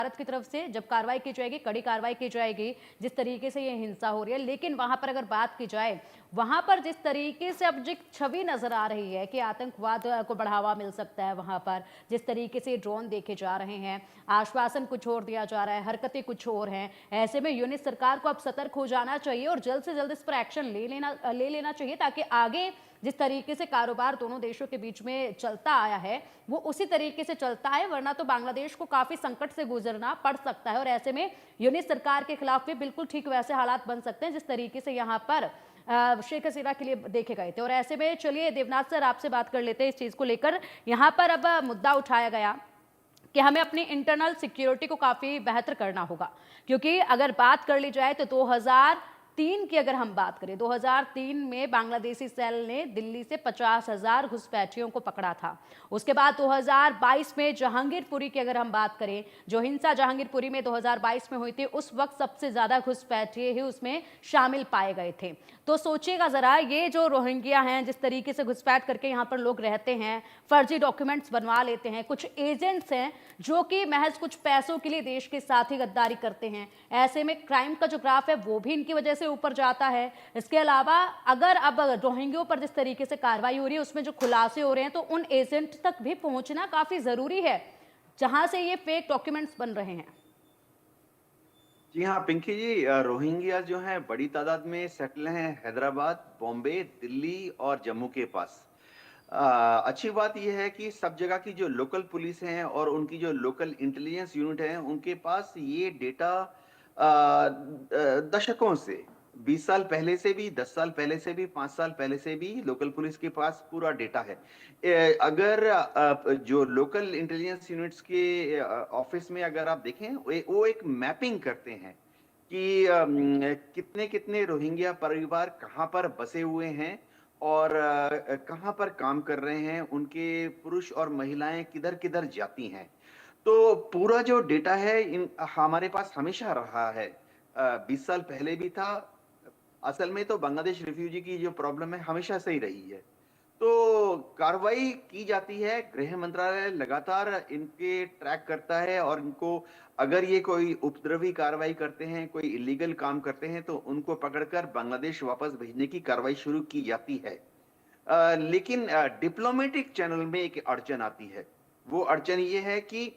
भारत की तरफ से जब कार्रवाई की जाएगी, कड़ी कार्रवाई की जाएगी, जिस तरीके से ये हिंसा हो रही है। लेकिन वहां पर अगर बात की जाए, वहां पर जिस तरीके से अब जो छवि नजर आ रही है कि आतंकवाद को बढ़ावा मिल सकता है, वहां पर जिस तरीके से ड्रोन देखे जा रहे हैं, आश्वासन कुछ और दिया जा रहा है, हरकतें कुछ और हैं, ऐसे में यूनिट सरकार को अब सतर्क हो जाना चाहिए और जल्द से जल्द इस पर एक्शन ले लेना चाहिए, ताकि आगे जिस तरीके से कारोबार दोनों देशों के बीच में चलता आया है वो उसी तरीके से चलता है, वरना तो बांग्लादेश को काफी संकट से गुजरना पड़ सकता है। और ऐसे में यूनिट सरकार के खिलाफ भी बिल्कुल ठीक वैसे हालात बन सकते हैं जिस तरीके से यहाँ पर शेख हसीना के लिए देखे गए थे। और ऐसे में चलिए देवनाथ सर आपसे बात कर लेते हैं इस चीज को लेकर। यहाँ पर अब मुद्दा उठाया गया कि हमें अपनी इंटरनल सिक्योरिटी को काफी बेहतर करना होगा, क्योंकि अगर बात कर ली जाए तो 2003 की अगर हम बात करें, 2003 में बांग्लादेशी सेल ने दिल्ली से 50,000 घुसपैठियों को पकड़ा था। उसके बाद 2022 में जहांगीरपुरी की अगर हम बात करें, जो हिंसा जहांगीरपुरी में 2022 में हुई थी, उस वक्त सबसे ज्यादा घुसपैठिए ही उसमें शामिल पाए गए थे। तो सोचिएगा जरा, ये जो रोहिंग्या हैं जिस तरीके से घुसपैठ करके यहाँ पर लोग रहते हैं, फर्जी डॉक्यूमेंट्स बनवा लेते हैं, कुछ एजेंट्स हैं जो कि महज कुछ पैसों के लिए देश के साथ ही गद्दारी करते हैं। ऐसे में क्राइम का जो ग्राफ है वो भी इनकी वजह से ऊपर जाता है। इसके अलावा अगर अब रोहिंग्यों पर जिस तरीके से कार्रवाई हो रही है उसमें जो खुलासे हो रहे हैं, तो उन एजेंट तक भी पहुंचना काफी जरूरी है जहां से ये फेक डॉक्यूमेंट्स बन रहे हैं। जी हाँ, पिंकी जी, रोहिंग्या जो हैं बड़ी तादाद में सेटल हैं हैदराबाद, बॉम्बे, दिल्ली और जम्मू के पास। अच्छी बात यह है कि सब जगह की जो लोकल पुलिस हैं और उनकी जो लोकल इंटेलिजेंस यूनिट है, उनके पास ये डेटा दशकों से, 20 साल पहले से भी, 10 साल पहले से भी, 5 साल पहले से भी लोकल पुलिस के पास पूरा डेटा है। अगर जो लोकल इंटेलिजेंस यूनिट्स के ऑफिस में अगर आप देखें, वो एक मैपिंग करते हैं कि कितने-कितने रोहिंग्या परिवार कहाँ पर बसे हुए हैं और कहाँ पर काम कर रहे हैं, उनके पुरुष और महिलाएं किधर-किधर जाती हैं। तो पूरा जो डेटा है इन हमारे पास हमेशा रहा है। 20 साल पहले भी था। असल में तो बांग्लादेश रिफ्यूजी की जो प्रॉब्लम है हमेशा से ही रही है। तो कार्रवाई की जाती है, गृह मंत्रालय लगातार इनके ट्रैक करता है और इनको, अगर ये कोई उपद्रवी कार्रवाई करते हैं, कोई इलीगल काम करते हैं, तो उनको पकड़कर बांग्लादेश वापस भेजने की कार्रवाई शुरू की जाती है। लेकिन डिप्लोमेटिक चैनल में एक अड़चन आती है। वो अड़चन ये है कि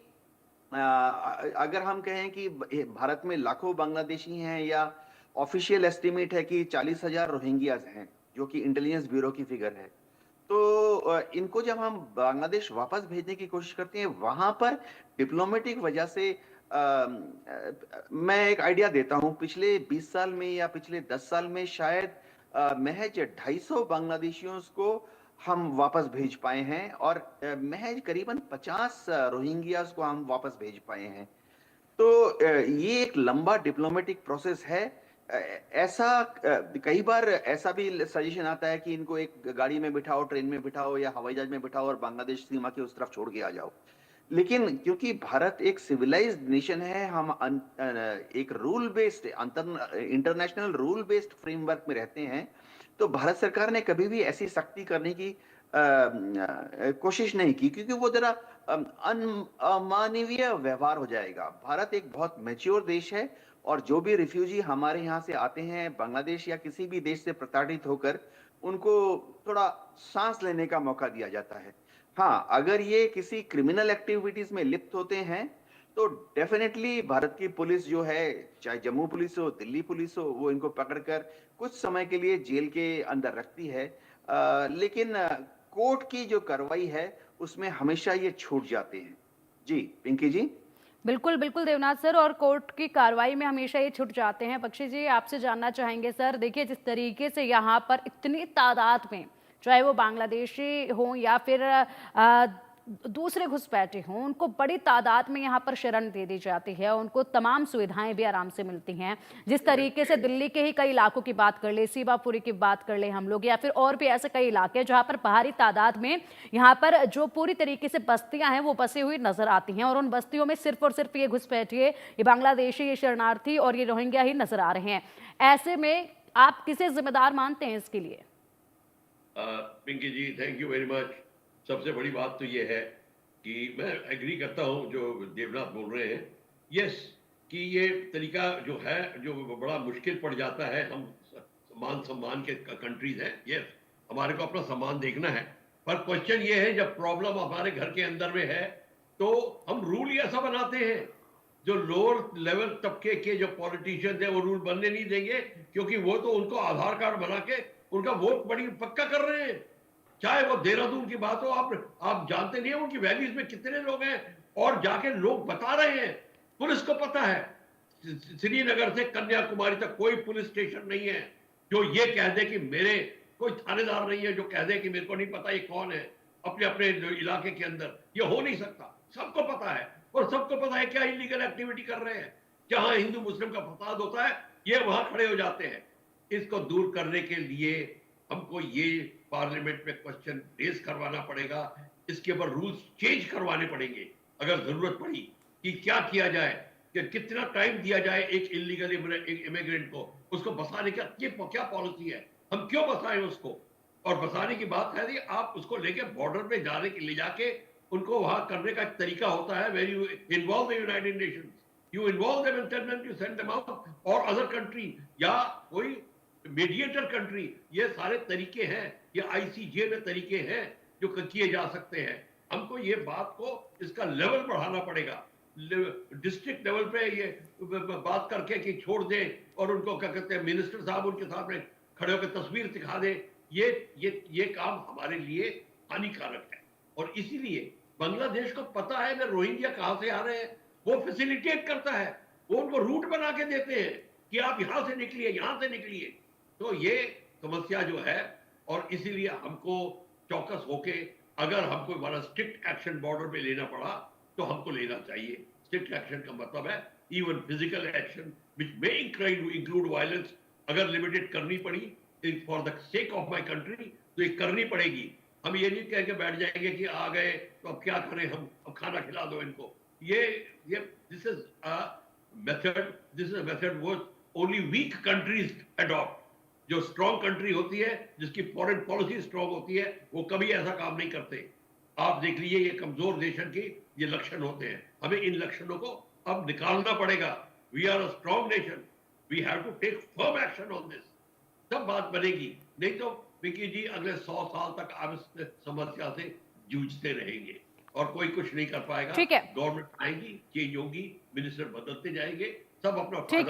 अगर हम कहें कि भारत में लाखों बांग्लादेशी हैं, या ऑफिशियल एस्टिमेट है कि 40,000 रोहिंग्याज हैं, जो कि इंटेलिजेंस ब्यूरो की फिगर है। तो इनको जब हम बांग्लादेश वापस भेजने की कोशिश करते हैं, वहां पर डिप्लोमेटिक वजह से मैं एक आइडिया देता हूं, पिछले 20 साल में या पिछले 10 साल में शायद महज 250 बांग्लादेशियों को हम वापस भेज पाए हैं और महज करीबन 50 रोहिंग्यास को हम वापस भेज पाए हैं। तो ये एक लंबा डिप्लोमेटिक प्रोसेस है। ऐसा कई बार ऐसा भी सजेशन आता है कि इनको एक गाड़ी में बिठाओ, ट्रेन में बिठाओ या हवाई जहाज में बिठाओ और बांग्लादेश सीमा की उस तरफ छोड़ के आ जाओ। लेकिन क्योंकि भारत एक सिविलाइज्ड नेशन है, हम एक rule based international rule based framework में रहते हैं, तो भारत सरकार ने कभी भी ऐसी सख्ती करने की कोशिश नहीं की, क्योंकि वो जरा अमानवीय व्यवहार हो जाएगा। भारत एक बहुत मैच्योर देश है और जो भी रिफ्यूजी हमारे यहाँ से आते हैं, बांग्लादेश या किसी भी देश से प्रताड़ित होकर, उनको थोड़ा सांस लेने का मौका दिया जाता है। हाँ, अगर ये किसी क्रिमिनल एक्टिविटीज में लिप्त होते हैं, तो डेफिनेटली भारत की पुलिस जो है, चाहे जम्मू पुलिस हो, दिल्ली पुलिस हो, वो इनको पकड़कर कुछ समय के लिए जेल के अंदर रखती है। लेकिन कोर्ट की जो कार्रवाई है, उसमें हमेशा ये छूट जाते हैं। जी, पिंकी जी। बिल्कुल, बिल्कुल देवनाथ सर, और कोर्ट की कार्रवाई में हमेशा ये छूट जाते हैं। बख्शी जी आपसे जानना चाहेंगे सर, देखिए जिस तरीके से यहाँ पर इतनी तादाद में, चाहे वो बांग्लादेशी हों या फिर दूसरे घुसपैठे हों, उनको बड़ी तादाद में यहाँ पर शरण दे दी जाती है, उनको तमाम सुविधाएं भी आराम से मिलती हैं। जिस तरीके से दिल्ली के ही कई इलाकों की बात कर ले, सीबापुरी की बात कर ले हम लोग, या फिर और भी ऐसे कई इलाके जहाँ पर भारी तादाद में यहाँ पर जो पूरी तरीके से बस्तियां हैं वो बसी हुई नजर आती हैं, और उन बस्तियों में सिर्फ और सिर्फ ये घुसपैठिए, ये बांग्लादेशी, ये शरणार्थी और ये रोहिंग्या ही नजर आ रहे हैं। ऐसे में आप किसे जिम्मेदार मानते हैं इसके लिए? पिंकी जी, थैंक यू वेरी मच। सबसे बड़ी बात तो ये है कि मैं एग्री करता हूँ जो देवनाथ बोल रहे हैं यस, कि ये तरीका जो है, जो बड़ा मुश्किल पड़ जाता है, हम मान सम्मान के कंट्रीज हैं, यस, हमारे को अपना सम्मान देखना है, पर क्वेश्चन ये है जब प्रॉब्लम हमारे घर के अंदर में है, तो हम रूल ही ऐसा बनाते हैं, जो लोअर लेवल तबके के जो पॉलिटिशियंस हैं वो रूल बनने नहीं देंगे, क्योंकि वो तो उनको आधार कार्ड बना के उनका वोट बड़ी पक्का कर रहे हैं। चाहे वो देहरादून की बात हो, आप जानते नहीं है उनकी वैलीज में कितने लोग हैं, और जाके लोग बता रहे हैं, पुलिस को पता है, श्रीनगर से कन्याकुमारी तक कोई पुलिस स्टेशन नहीं है जो ये कह दे कि मेरे, कोई थानेदार नहीं है जो कह दे कि मेरे को नहीं पता ये कौन है अपने अपने इलाके के अंदर। ये हो नहीं सकता, सबको पता है, और सबको पता है क्या इलीगल एक्टिविटी कर रहे हैं। जहां हिंदू मुस्लिम का फसाद होता है ये वहां खड़े हो जाते हैं। इसको दूर करने के लिए हमको ये पार्लियामेंट में क्वेश्चन रेज करवाना पड़ेगा, इसके ऊपर रूल्स चेंज करवाने पड़ेंगे अगर जरूरत पड़ी, कि क्या किया जाए, कि कितना टाइम दिया जाए एक इलीगल इमिग्रेंट को, उसको बसाने का ये क्या पॉलिसी है, हम क्यों बसाएं उसको। और बसाने की बात है, आप उसको लेके बॉर्डर पे जाने के ले जाके उनको वहां करने का एक तरीका होता है, where you involve the United Nations, you involve them and then you send them out, और अदर कंट्री या कोई मीडिएटर कंट्री, ये सारे तरीके हैं, ये आईसीजे में तरीके हैं जो किए जा सकते हैं। हमको ये बात को, इसका लेवल बढ़ाना पड़ेगा, डिस्ट्रिक्ट लेवल पे ये बात करके कि छोड़ दे, और उनको क्या कहते हैं मिनिस्टर साहब उनके सामने खड़े होकर तस्वीर दिखा दे, ये काम हमारे लिए हानिकारक है। और इसीलिए बांग्लादेश को पता है कि रोहिंग्या कहां से आ रहे हैं, वो फैसिलिटेट करता है, वो उनको रूट बना के देते हैं कि आप यहां से निकलिए, यहां से निकलिए। तो ये समस्या जो है, और इसीलिए हमको चौकस होके, अगर हमको वाला स्ट्रिक्ट एक्शन बॉर्डर पे लेना पड़ा तो हमको लेना चाहिए। स्ट्रिक्ट एक्शन का मतलब है even physical action which may include violence, अगर लिमिटेड करनी पड़ी for the sake of my country तो ये करनी पड़ेगी। हम ये नहीं कह के बैठ जाएंगे कि आ गए तो अब क्या करें, हम अब खाना खिला दो इनको। ये दिस इज अ मेथड वो ओनली वीक कंट्रीज अडॉप्ट। जो स्ट्रॉन्ग कंट्री होती है, जिसकी फॉरेन पॉलिसी स्ट्रॉन्ग होती है, वो कभी ऐसा काम नहीं करते। आप देख लीजिए ये कमजोर नेशन की ये लक्षण होते हैं, हमें इन लक्षणों को अब निकालना पड़ेगा। We are a strong nation, we have to take firm action on this, तब बात बनेगी। नहीं तो विकी जी अगले 100 साल तक आप इस समस्या से जूझते रहेंगे और कोई कुछ नहीं कर पाएगा। ठीक है, गवर्नमेंट आएगी, चेंज होगी, मिनिस्टर बदलते जाएंगे, सब अपना ठीक है।